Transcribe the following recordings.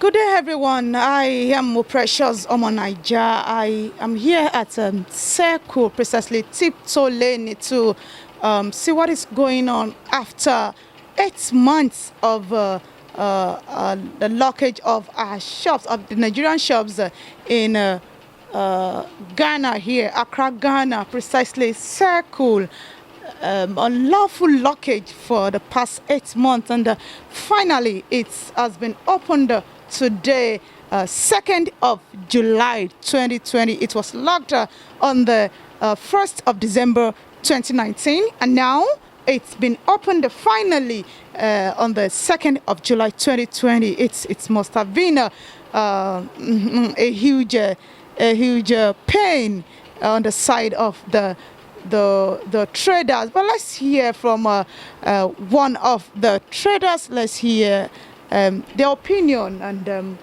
Good day, everyone. I am Precious Omo Naija. I am here at Circle, precisely Tiptoe Lane, to see what is going on after 8 months of the lockage of our shops, of the Nigerian shops in Ghana here, Accra Ghana, precisely Circle. Unlawful lockage for the past 8 months, and finally it has been opened today, 2nd of July 2020. It was locked on the 1st of December 2019, and now it's been opened finally on the 2nd of July 2020. It must have been a huge pain on the side of the traders. But let's hear from one of the traders. Let's hear their opinion and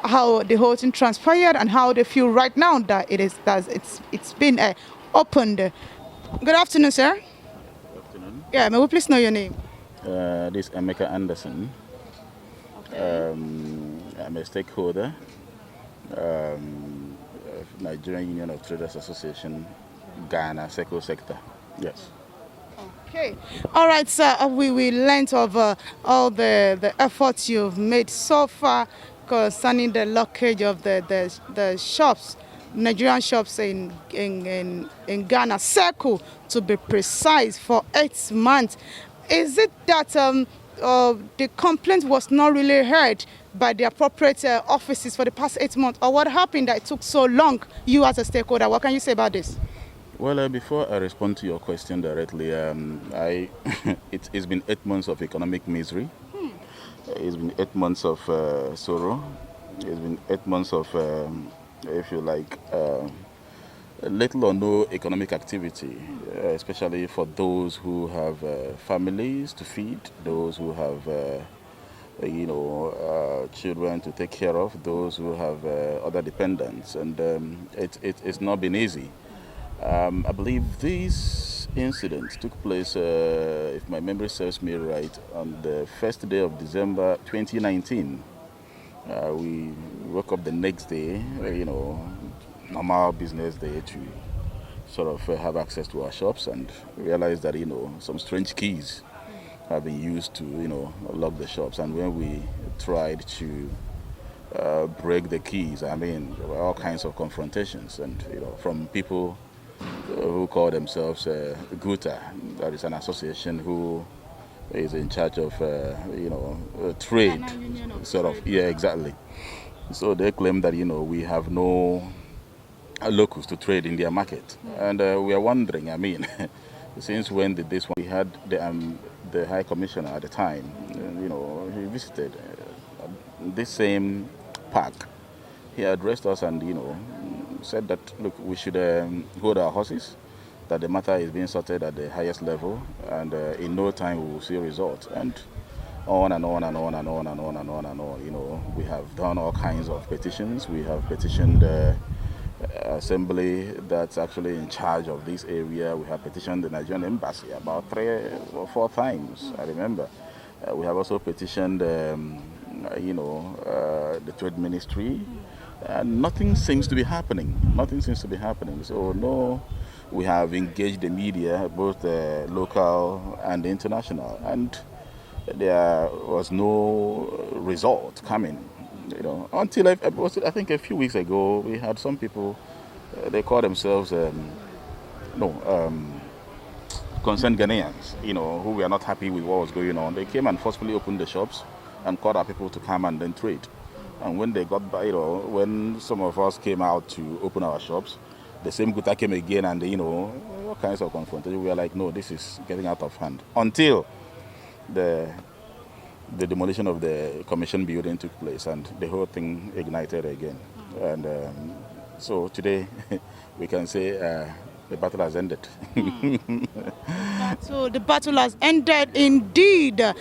how the whole thing transpired and how they feel right now that it's been opened. Good afternoon, sir. Good afternoon. Yeah, may we please know your name? This is Emeka Anderson. Okay. I'm a stakeholder of Nigerian Union of Traders Association, Ghana, Circle sector. Yes. Okay. All right, sir. We learned of all the efforts you've made so far concerning the lockage of the shops, Nigerian shops in Ghana, Circle to be precise, for 8 months. Is it that the complaint was not really heard by the appropriate offices for the past 8 months, or what happened that it took so long? You as a stakeholder, what can you say about this? Well, before I respond to your question directly, it's been 8 months of economic misery. It's been 8 months of sorrow. It's been 8 months of, if you like, little or no economic activity, especially for those who have families to feed, those who have, children to take care of, those who have other dependents, and it's not been easy. I believe this incident took place, if my memory serves me right, on the first day of December 2019. We woke up the next day, normal business day, to sort of have access to our shops and realize that, some strange keys have been used to, lock the shops. And when we tried to break the keys, there were all kinds of confrontations, and, from people who call themselves Guta, that is an association who is in charge of, trade, sort of. Yeah, exactly. So they claim that, we have no locals to trade in their market. And we are wondering, since when did this one? We had the High Commissioner at the time, he visited this same park. He addressed us and, said that, look, we should hold our horses, that the matter is being sorted at the highest level, and in no time we will see results. And on and on and on and on and on and on and on. We have done all kinds of petitions. We have petitioned the assembly that's actually in charge of this area. We have petitioned the Nigerian embassy about 3 or 4 times, I remember. We have also petitioned, the trade ministry. And nothing seems to be happening. Nothing seems to be happening. So no, we have engaged the media, both local and international, and there was no result coming. Until I think a few weeks ago, we had some people. They call themselves concerned Ghanaians. Who were not happy with what was going on. They came and forcefully opened the shops and called our people to come and then trade. And when they got by, when some of us came out to open our shops, the same Guta came again, and all kinds of confrontation. We were like, no, this is getting out of hand. Until the demolition of the commission building took place, and the whole thing ignited again. And so today, we can say the battle has ended. So the battle has ended indeed.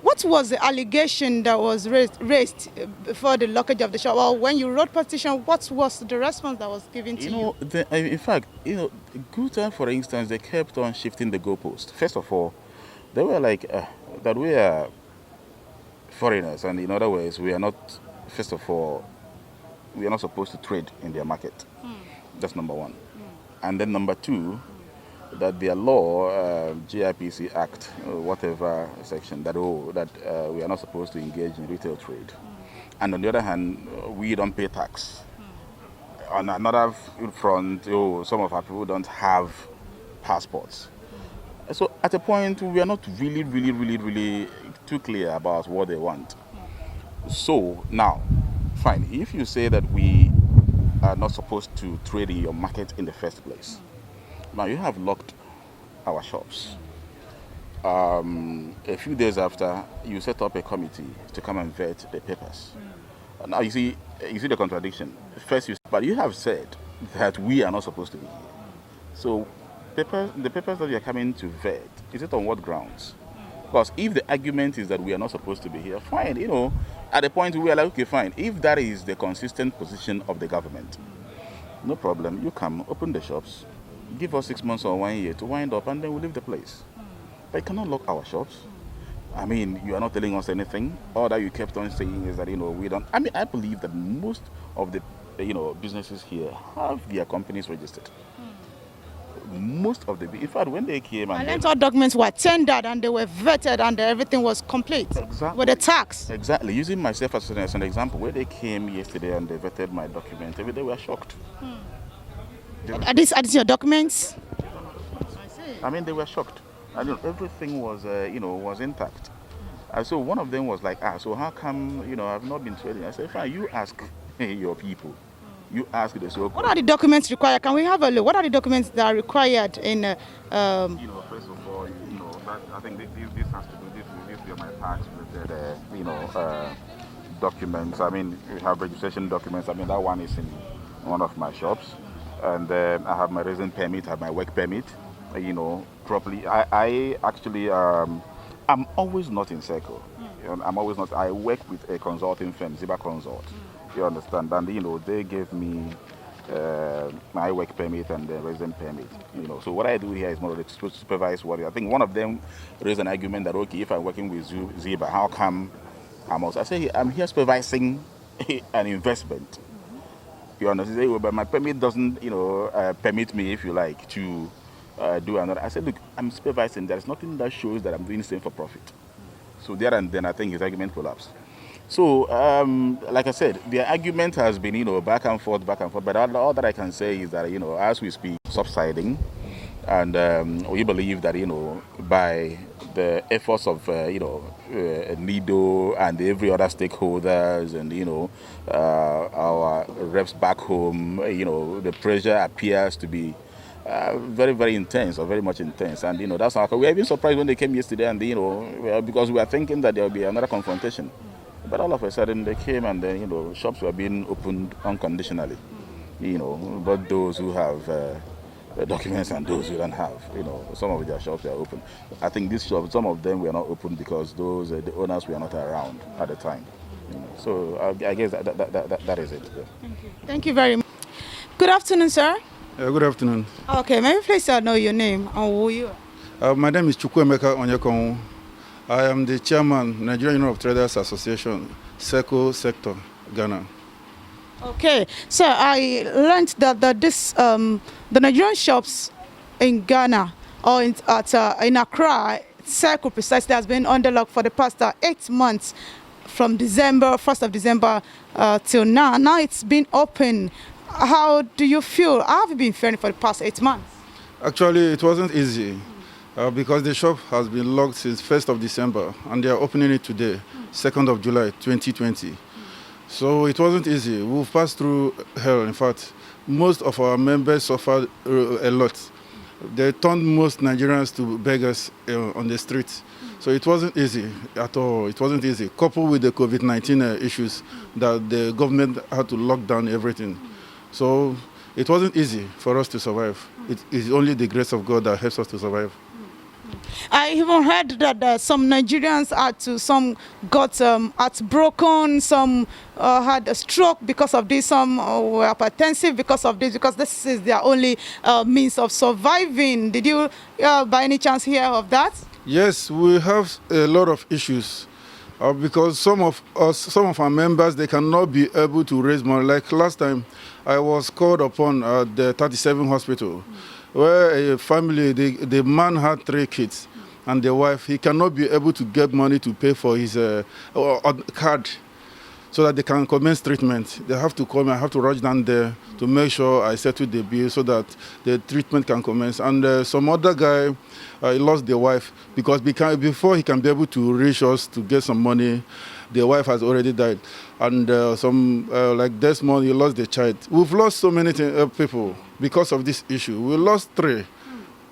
What was the allegation that was raised before the lockage of the shop? Well, when you wrote petition, what was the response that was given to you? In fact, Guta, for instance, they kept on shifting the goalpost. First of all, they were like that we are foreigners, and in other words, we are not first of all, we are not supposed to trade in their market. That's number one. And then number two, that their law, GIPC Act, whatever section, that we are not supposed to engage in retail trade. And on the other hand, we don't pay tax. On another front, some of our people don't have passports. So at a point, we are not really too clear about what they want. So now, fine, if you say that we are not supposed to trade in your market in the first place, now you have locked our shops. A few days after, you set up a committee to come and vet the papers. Now you see the contradiction. First, but you have said that we are not supposed to be here. So the papers that you are coming to vet, is it on what grounds? Because if the argument is that we are not supposed to be here, fine, at the point we are like, okay, fine. If that is the consistent position of the government, no problem. You come, open the shops, give us 6 months or 1 year to wind up, and then we'll leave the place. But you cannot lock our shops. I mean, you are not telling us anything. All that you kept on saying is that, we don't. I mean, I believe that most of the, businesses here have their companies registered. Most of the, in fact, when they came and all documents were tendered and they were vetted and everything was complete. Exactly. With the tax. Exactly. Using myself as an example, when they came yesterday and they vetted my document, they were shocked. Are these your documents? I mean, they were shocked. And everything was, was intact. And so one of them was like, so how come, I've not been trading? I said, fine, you ask your people. You ask the so. What are the documents required? Can we have a look? What are the documents that are required in? First of all, that, I think this has to do this my tax related, documents. I mean, we have registration documents. I mean, that one is in one of my shops, and then I have my resident permit, I have my work permit. Properly. I actually, I'm always not in circle. I'm always not. I work with a consulting firm, Ziba Consult. You understand? And they gave me my work permit and the resident permit. So what I do here is more of to supervise what I think. One of them raised an argument that if I'm working with Ziba, how come I'm also? I say I'm here supervising an investment. You understand? But my permit doesn't, permit me, if you like, to do another. I said, look, I'm supervising. There's nothing that shows that I'm doing the same for profit. So there and then I think his argument collapsed. So, like I said, the argument has been, back and forth. But all that I can say is that, as we speak, subsiding, and we believe that, by the efforts of, Nido and every other stakeholders and, our reps back home, the pressure appears to be very, very intense or very much intense. And, that's how we were even surprised when they came yesterday and, because we were thinking that there will be another confrontation. But all of a sudden they came and then, shops were being opened unconditionally. But those who have documents and those who don't have, some of their shops were open. I think these shops, some of them were not open because the owners were not around at the time. So I guess that is it. Yeah. Thank you. Thank you very much. Good afternoon, sir. Good afternoon. Okay, maybe please know your name and who you are. My name is Chukwuemeka Onyekon. I am the chairman, Nigerian Union of Traders Association, SECO Sector, Ghana. Okay, so I learned that the Nigerian shops in Ghana or in Accra, SECO precisely, has been under lock for the past 8 months, from December 1st of December till now. Now it's been open. How do you feel? How have you been faring for the past 8 months? Actually, it wasn't easy. Because the shop has been locked since 1st of December and they are opening it today, 2nd of July 2020. So it wasn't easy. We've passed through hell. In fact, most of our members suffered a lot. They turned most Nigerians to beggars on the streets. So it wasn't easy at all. It wasn't easy. Coupled with the COVID-19 issues that the government had to lock down everything. So it wasn't easy for us to survive. It is only the grace of God that helps us to survive. I even heard that some Nigerians some got heartbroken, some had a stroke because of this, some were hypertensive because of this, because this is their only means of surviving. Did you by any chance hear of that? Yes, we have a lot of issues. Because some of us, some of our members, they cannot be able to raise money. Like last time, I was called upon at the 37 hospital, where a family, the man had 3 kids, and the wife, he cannot be able to get money to pay for his card, so that they can commence treatment. They have to come. I have to rush down there to make sure I settle the bill so that the treatment can commence. And some other guy, he lost the wife because before he can be able to reach us to get some money, the wife has already died. And like this month, he lost the child. We've lost so many people because of this issue. We lost three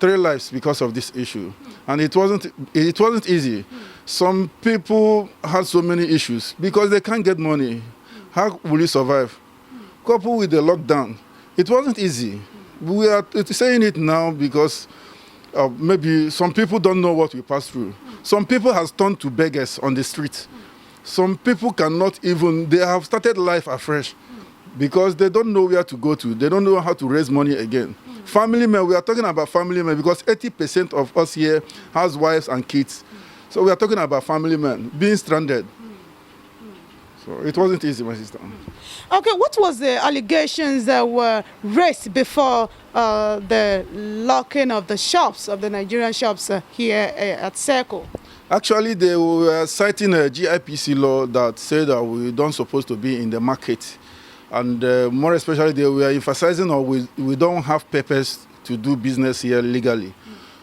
lives because of this issue, and it wasn't easy. Some people had so many issues because they can't get money. How will you survive? Coupled with the lockdown, it wasn't easy. We are saying it now because maybe some people don't know what we passed through. Some people have turned to beggars on the street. Some people cannot even, they have started life afresh because they don't know where to go to. They don't know how to raise money again. Family men, we are talking about family men because 80% of us here has wives and kids. So we are talking about family men being stranded. So it wasn't easy, my sister. Okay, what was the allegations that were raised before the locking of the shops, of the Nigerian shops here at Circle? Actually, they were citing a GIPC law that said that we don't supposed to be in the market. And more especially, they were emphasizing that we don't have papers to do business here legally.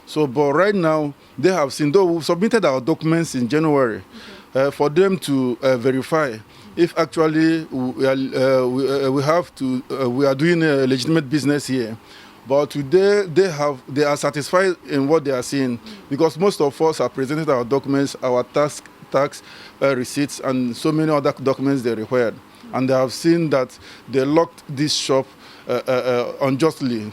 So, but right now, they have seen, though we submitted our documents in January, for them to verify if actually we are doing a legitimate business here. But today, they are satisfied in what they are seeing because most of us have presented our documents, our tax receipts, and so many other documents they required. And they have seen that they locked this shop unjustly.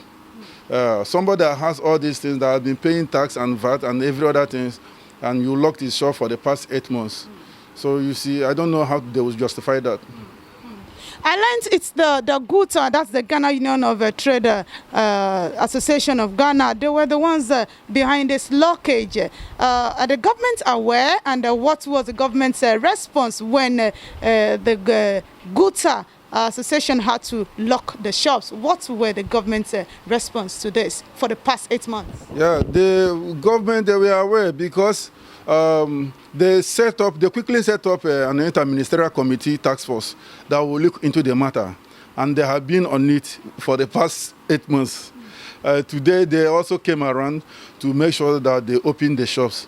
Somebody that has all these things, that has been paying tax and VAT and every other things, and you locked his shop for the past 8 months. So you see, I don't know how they will justify that. I learned it's the Guta, that's the Ghana Union of Trade Association of Ghana. They were the ones behind this lockage. Are the government aware, and what was the government's response when the Guta Association had to lock the shops? What were the government's response to this for the past 8 months? Yeah, the government, they were aware because they quickly set up an interministerial committee task force that will look into the matter, and they have been on it for the past 8 months. Today, they also came around to make sure that they open the shops.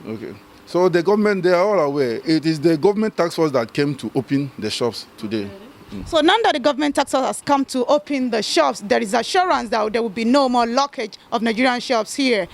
Okay. So the government, they are all aware. It is the government task force that came to open the shops today. So now that the government task force has come to open the shops, there is assurance that there will be no more lockage of Nigerian shops here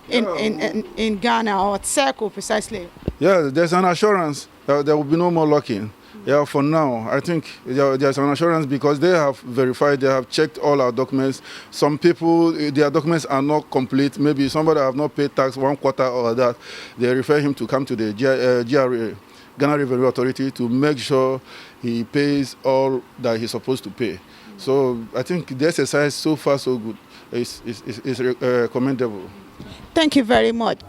in Ghana, or at Circle precisely. Yeah, there's an assurance that there will be no more locking. Yeah, for now, I think there's an assurance because they have verified, they have checked all our documents. Some people, their documents are not complete. Maybe somebody have not paid tax 1 quarter or that. They refer him to come to the GRA, Ghana Revenue Authority, to make sure he pays all that he's supposed to pay. So I think the exercise so far so good is commendable. Thank you very much.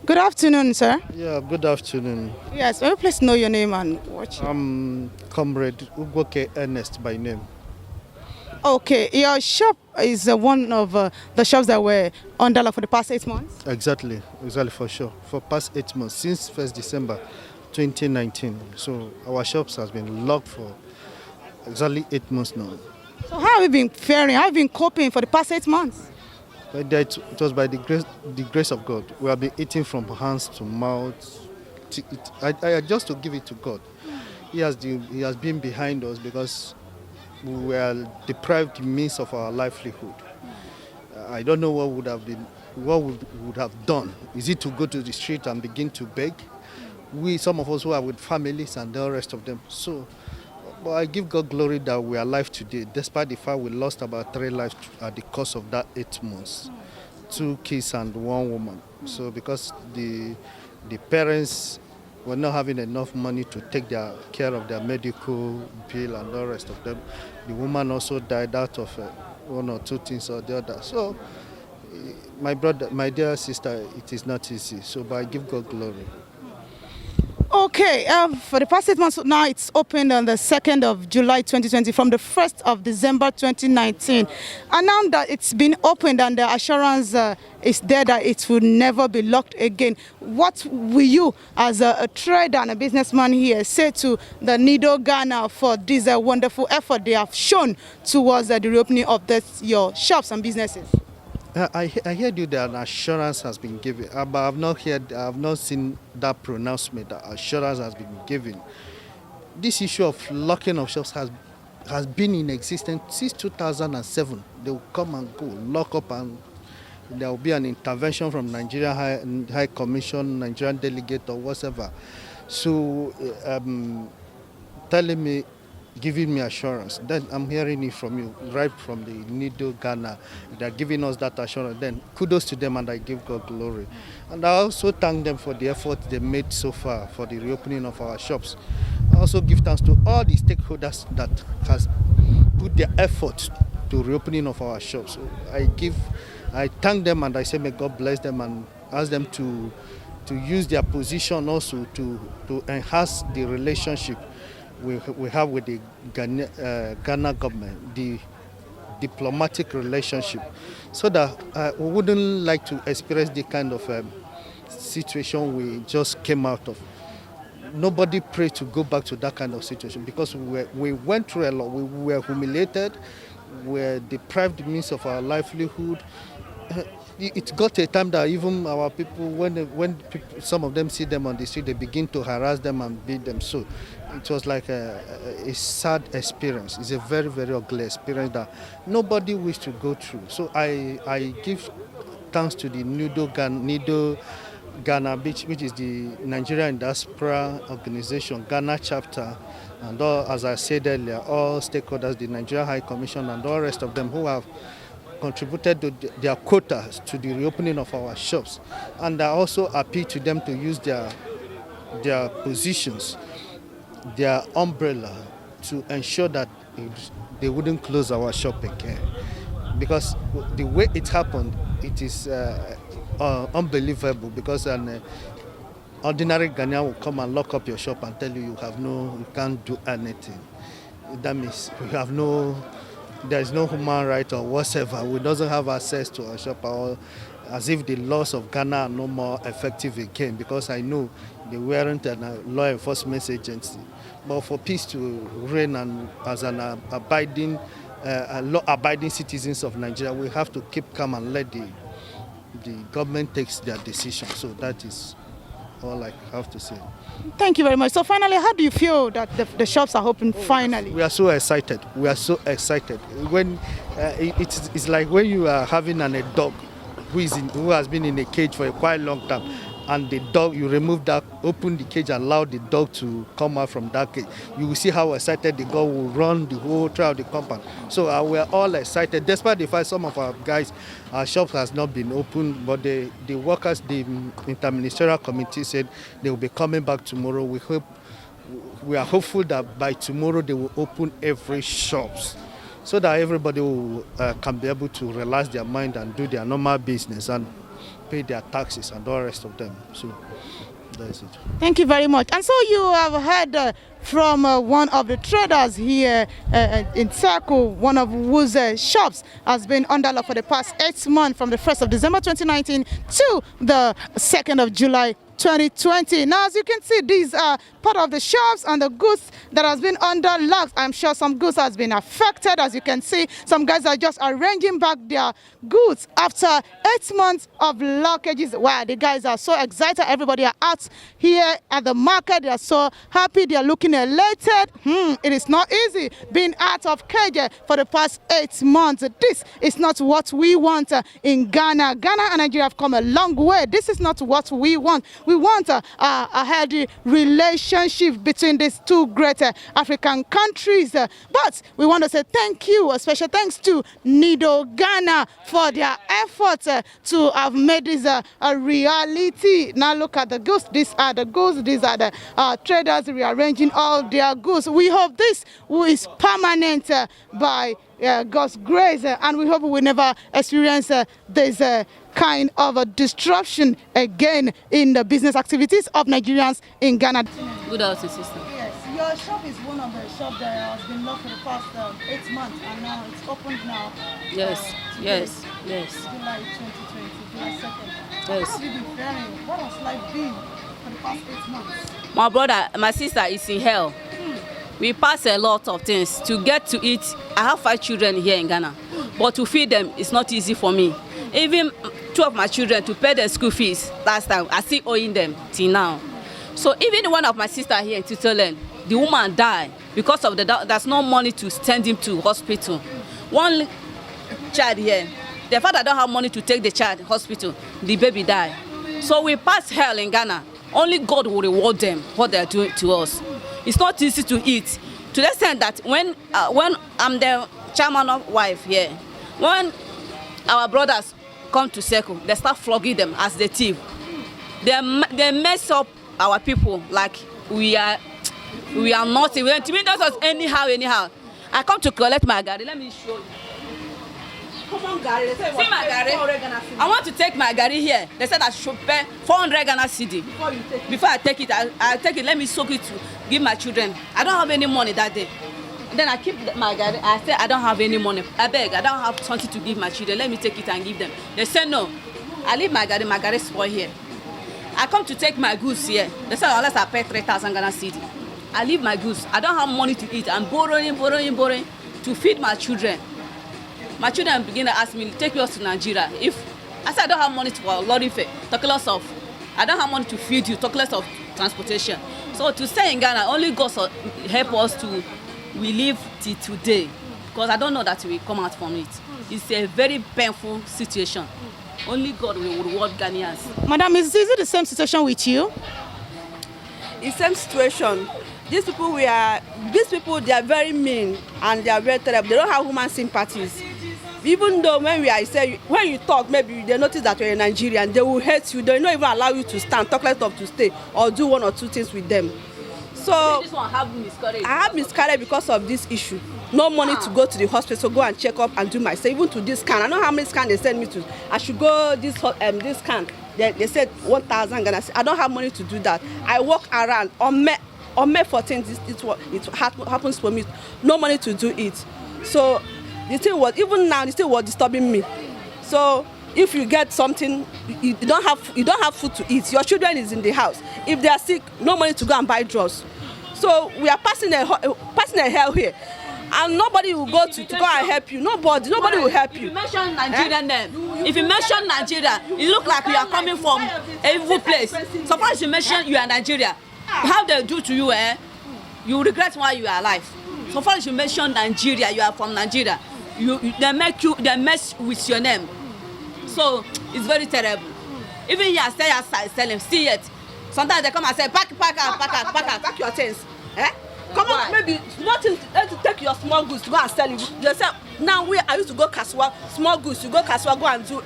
Good afternoon, sir. Yeah, good afternoon. Yes, will you please know your name and watch? I'm Comrade Ugoke Ernest by name. Okay, your shop is one of the shops that were under lock for the past 8 months? Exactly for sure. For past 8 months, since 1st December 2019. So our shops has been locked for exactly 8 months now. So how have you been faring? How have you been coping for the past 8 months? But it was by the grace of God. We have been eating from hands to mouth. I just to give it to God. He has been behind us because we were deprived the means of our livelihood. I don't know what we would have done. Is it to go to the street and begin to beg? Some of us who are with families and the rest of them. So, but I give God glory that we are alive today, despite the fact we lost about 3 lives at the course of that 8 months, 2 kids and 1 woman. So because the parents were not having enough money to take care of their medical bill and the rest of them, the woman also died out of 1 or 2 things or the other. So my brother, my dear sister, it is not easy. So but I give God glory. Okay, for the past 8 months now, it's opened on the 2nd of July 2020 from the 1st of December 2019. And now that it's been opened and the assurance is there that it will never be locked again, what will you, as a trader and a businessman here, say to the Nido Ghana for this wonderful effort they have shown towards the reopening of your shops and businesses? I heard you that an assurance has been given, but I've not seen that pronouncement that assurance has been given. This issue of locking of shops has been in existence since 2007. They will come and go, lock up, and there will be an intervention from Nigerian High Commission, Nigerian delegate, or whatever. So, telling me, giving me assurance, then I'm hearing it from you, right from the Nido Ghana. They're giving us that assurance. Then kudos to them, and I give God glory. And I also thank them for the effort they made so far for the reopening of our shops. I also give thanks to all the stakeholders that has put their effort to reopening of our shops. So I thank them, and I say may God bless them, and ask them to use their position also to enhance the relationship we have with the Ghana government, the diplomatic relationship, so that we wouldn't like to experience the kind of situation we just came out of. Nobody prays to go back to that kind of situation, because we went through a lot. We were humiliated, we were deprived the means of our livelihood. It got a time that even our people, when some of them see them on the street, they begin to harass them and beat them. So it was like a sad experience. It's a very, very ugly experience that nobody wishes to go through. So I give thanks to the Nido Ghana, which is the Nigerian Diaspora Organization, Ghana chapter, and all, as I said earlier, all stakeholders, the Nigerian High Commission, and all rest of them who have contributed to their quotas to the reopening of our shops. And I also appeal to them to use their positions, their umbrella, to ensure that they wouldn't close our shop again. Because the way it happened, it is unbelievable, because an ordinary Ghanaian will come and lock up your shop and tell you you can't do anything. That means there is no human right or whatever. We doesn't have access to our shop, or as if the laws of Ghana are no more effective again, because I know they weren't a law enforcement agency. But for peace to reign, and as an law-abiding citizens of Nigeria, we have to keep calm and let the government takes their decision. So that is all I have to say. Thank you very much. So finally, how do you feel that the shops are open finally? We are so excited. We are so excited. When it's like when you are having a dog who has been in a cage for a quite long time, and the dog, you open the cage and allow the dog to come out from that cage. You will see how excited the dog will run the whole throughout the compound. So we're all excited, despite the fact some of our shops has not been open, but the workers, the interministerial committee said they will be coming back tomorrow. We are hopeful that by tomorrow they will open every shops, so that everybody will can be able to relax their mind and do their normal business and pay their taxes and all the rest of them. So that's it. Thank you very much. And so you have heard from one of the traders here in Circle, one of whose shops has been under lock for the past 8 months, from the 1st of December 2019 to the 2nd of July 2020. Now, as you can see, these are part of the shops and the goods that has been under lock. I'm sure some goods has been affected. As you can see, some guys are just arranging back their goods after 8 months of lockages. Wow, the guys are so excited. Everybody are out here at the market. They are so happy. They are looking elated. It is not easy being out of cage for the past 8 months. This is not what we want in Ghana. Ghana and Nigeria have come a long way. This is not what we want. We want a healthy relationship between these two great African countries. But we want to say thank you, a special thanks to Nido Ghana for their efforts to have made this a reality. Now look at the goods. These are the goods. These are the traders rearranging all their goods. We hope this is permanent by God's grace, and we hope we will never experience this kind of a disruption again in the business activities of Nigerians in Ghana. Good afternoon, sister. Yes, your shop is one of the shops that has been locked for the past 8 months, and now it's opened now. Yes, yes. July 2020, July 2nd. Yes. How have you been faring? What has life been for the past 8 months? My brother, my sister is in hell. We pass a lot of things to get to eat. I have 5 children here in Ghana, but to feed them is not easy for me. Even 2 of my children, to pay their school fees last time, I still owing them till now. So even one of my sister here in Titoland, the woman died because of there's no money to send him to hospital. One child here, the father don't have money to take the child to hospital. The baby died. So we pass hell in Ghana. Only God will reward them what they are doing to us. It's not easy to eat. To the extent that when I'm the chairman of wife here, when our brothers come to circle, they start flogging them as the thief. They mess up our people like we are nothing. To me, that's us anyhow. I come to collect my gari. Let me show you. Come on, gari. See my gari. I want to take my gari here. They said I should pay 400 Ghana cedi. Before I take it, I take it. Let me soak it to give my children. I don't have any money that day. Then I keep my gari. I say I don't have any money. I beg. I don't have something to give my children. Let me take it and give them. They say no. I leave my gari. My gari spoil here. I come to take my goods here. They said unless I pay 3,000 Ghana cedi. I leave my goods. I don't have money to eat. I'm borrowing to feed my children. My children begin to ask me, take us to Nigeria. If I said I don't have money for lorry fare, talk less of. I don't have money to feed you, talk less of transportation. So to stay in Ghana, only God help us to live till today. Because I don't know that we come out from it. It's a very painful situation. Only God will reward Ghanaians. Madam, is it the same situation with you? It's the same situation. These people, they are very mean and they are very terrible. They don't have human sympathies. Even though when you talk, maybe they notice that you're a Nigerian, they will hate you. They will not even allow you to stand, talk less of to stay, or do 1 or 2 things with them. So This one have miscarriage. I have miscarriage because of this issue. No money to go to the hospital, go and check up and do myself. Even to this scan, I know how many scans they send me to. I should go this scan. They said 1,000 Ghana. I don't have money to do that. I walk around on May 14th. It happens for me. No money to do it. So the thing was disturbing me. So if you get something, you don't have food to eat. Your children is in the house. If they are sick, no money to go and buy drugs. So we are passing a hell here, and nobody will go to go and help you. Nobody will help you. If you mention Nigerian name, if you mention Nigeria, it look like you are coming from a evil place. Suppose you mention you are Nigeria, how they do to you, you regret why you are alive. So far as you mention Nigeria, you are from Nigeria. They mess with your name. So it's very terrible. Even here, stay outside, selling, see it. Sometimes they come and say, pack your things. Come on, maybe nothing to take your small goods to go and sell it. They say, now I used to go Kaswa, small goods, you go Kaswa, go and do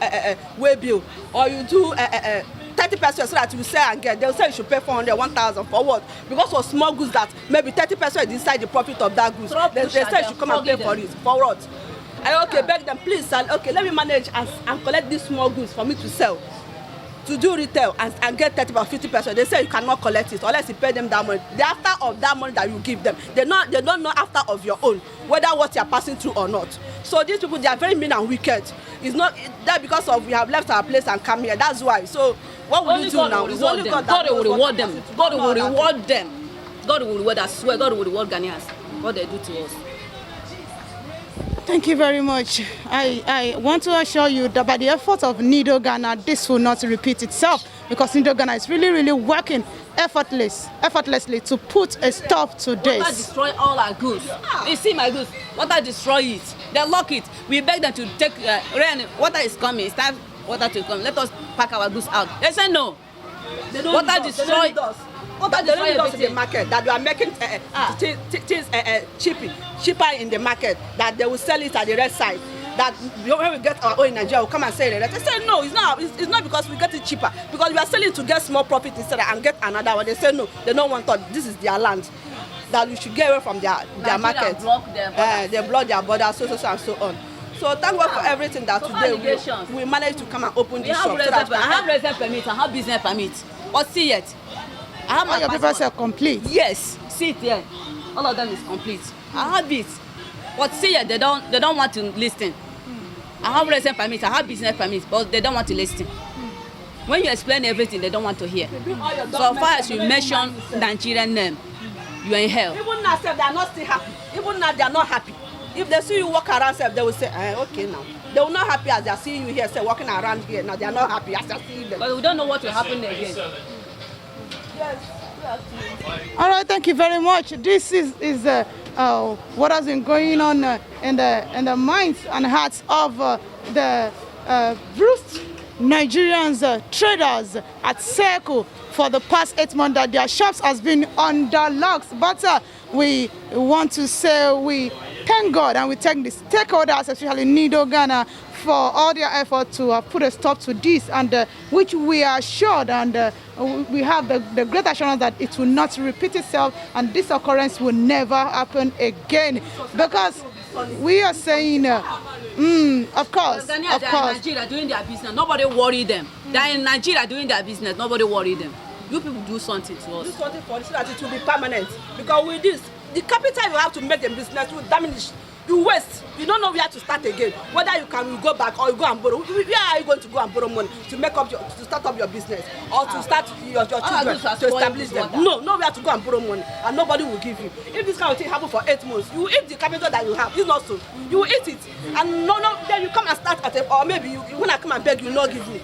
way bill, or you do 30% so that you sell and get. They'll say you should pay 400, 1,000 for what? Because for small goods that maybe 30% is inside the profit of that goods. They say you should come and pay for it. For what? Okay, beg them, please sell. Okay, let me manage and collect these small goods for me to sell. To do retail and get 30 or 50%, they say you cannot collect it unless you pay them that money. The after of that money that you give them, they don't know after of your own whether what you are passing through or not. So these people, they are very mean and wicked. It's not that because of we have left our place and come here. That's why. So what will you do now? It's only God will reward them. God will reward them. God will reward. I swear, God will reward Ghanaians. What they do to us. Thank you very much. I want to assure you that by the efforts of Nido Ghana, this will not repeat itself, because Nido Ghana is really working effortlessly to put a stop to this. Water destroy all our goods. You see my goods. Water destroy it. They lock it. We beg them to take rain. Water is coming. It's time water to come. Let us pack our goods out. They say no. They don't water destroy. But they don't use in the market that we are making things cheaper in the market, that they will sell it at the red side. That when we get our own in Nigeria, we'll come and sell it. They say no, it's not because we get it cheaper, because we are selling to get small profit instead and get another one. They say no, they don't want that. This is their land, that we should get away from their market. Block their they block their borders, so and so on. So thank God for everything that today we managed to come and open this shop. I have resident permit, I have business permit, but see yet. I have all your papers are complete. Yes, see it there. All of them is complete. I have it, but see yet they don't want to listen. I have resident permit, I have business permit, but they don't want to listen. When you explain everything, they don't want to hear. So far as you mention Nigerian name, you are in hell. Even now, they are not still happy. Even now, they are not happy. If they see you walk around, they will say, okay now. They will not happy as they are seeing you here, say walking around here. Now they are not happy as they are seeing them. But we don't know what will happen again. Yes. All right, thank you very much. This is what has been going on in the minds and hearts of the bruised Nigerians traders at Circle for the past 8 months that their shops has been under locks. But we want to say we thank God and we thank the stakeholders, especially Nido Ghana, for all their effort to put a stop to this, and which we are assured and we have the great assurance that it will not repeat itself and this occurrence will never happen again, because we are saying, of course. Nigeria doing their business, nobody worry them. They're in Nigeria doing their business, nobody worry them. You people do something to us. Do something for us so that it will be permanent. Because with this, the capital you have to make the business will diminish. You waste. You don't know where to start again. Whether you can go back or you go and borrow. Where are you going to go and borrow money to make up to start up your business or to start your children to establish them? No, nowhere to go and borrow money, and nobody will give you. If this kind of thing happen for 8 months, you will eat the capital that you have. It's not so. You will eat it, and then you come and start at it, or maybe when I come and beg, you will not give me.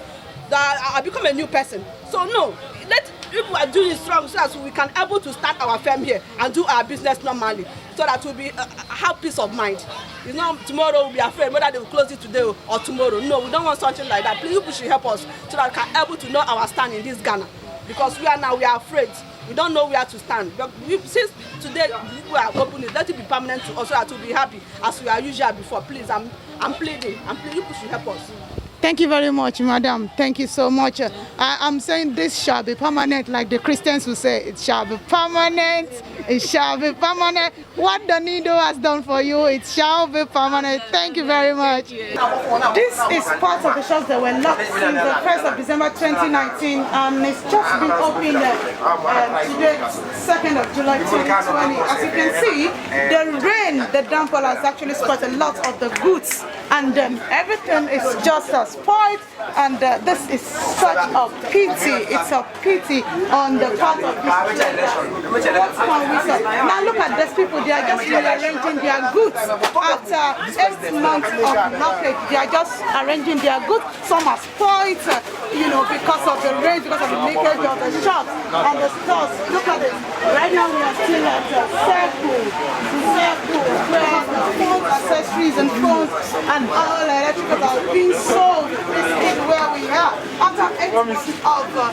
I become a new person. So no, let people are doing it strong so that we can able to start our firm here and do our business normally, so that we'll be have peace of mind. It's not tomorrow we'll be afraid whether they will close it today or tomorrow. No, we don't want something like that. Please, people should help us so that we can able to know our stand in this Ghana, because we are afraid. We don't know where to stand. But since today we are opening, let it be permanent to us so that we'll be happy as we are usual before. Please, I'm pleading. People should help us. Thank you very much, madam. Thank you so much. I'm saying this shall be permanent, like the Christians will say, it shall be permanent, it shall be permanent. What the Nido has done for you, it shall be permanent. Thank you very much. This is part of the shops that were locked since the 1st of December 2019, and it's just been opened today, 2nd of July 2020. As you can see, the rain, the downfall has actually spoiled a lot of the goods, and everything is just spoiled, and this is such a pity. It's a pity on the part of these people. What can we say? Now look at these people, they are just rearranging their goods after 8 months of lockage. They are just arranging their goods. Some are spoiled, because of the rain, because of the leakage of the shops and the stores. Look at it. Right now we are still at Circle, where the phone accessories and phones and all electricals are being sold. This is where we are. After 8 months of the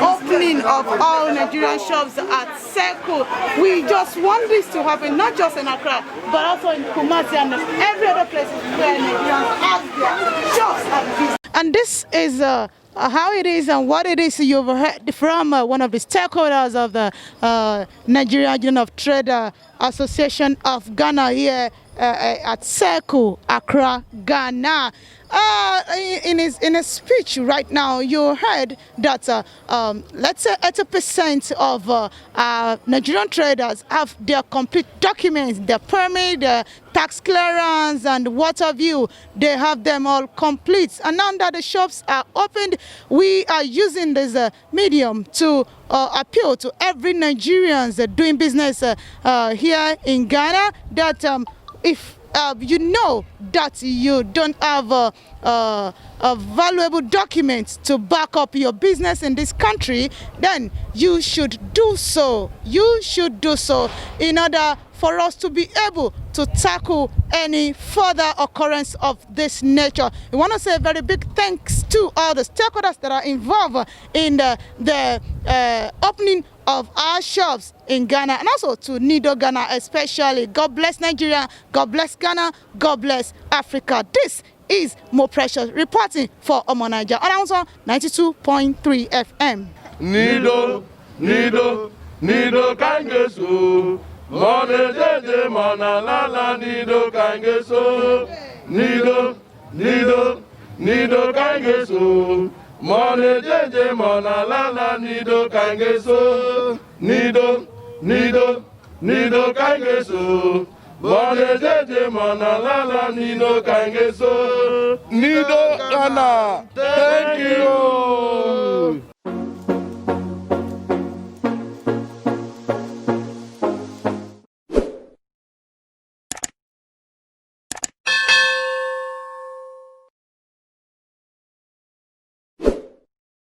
opening of all Nigerian shops at Circle, we just want this to happen, not just in Accra, but also in Kumasi and every other place where Nigerians have their shops and business. And this is how it is and what it is you've heard from one of the stakeholders of the Nigerian Union of Trade Association of Ghana here at Circle, Accra, Ghana. In his speech right now, you heard that let's say 80% of Nigerian traders have their complete documents, their permit, their tax clearance, and what have you. They have them all complete. And now that the shops are opened, we are using this medium to appeal to every Nigerians doing business here in Ghana that if you know that you don't have a valuable document to back up your business in this country, then you should do so. You should do so in order for us to be able to tackle any further occurrence of this nature. We want to say a very big thanks to all the stakeholders that are involved in the opening of our shops in Ghana, and also to Nido Ghana especially. God bless Nigeria, God bless Ghana, God bless Africa. This is More Precious reporting for Omo Naija, announcer 92.3 FM. Nido kangeso, mone jeje mona lala Nido kangeso. Nido, Nido, Nido Kangeso. Mone jeje mona lala Nido Kangeso. Nido, Nido, Nido Kangeso. Mone jeje mona lala Nido Kangeso. Nido Ghana. Thank you.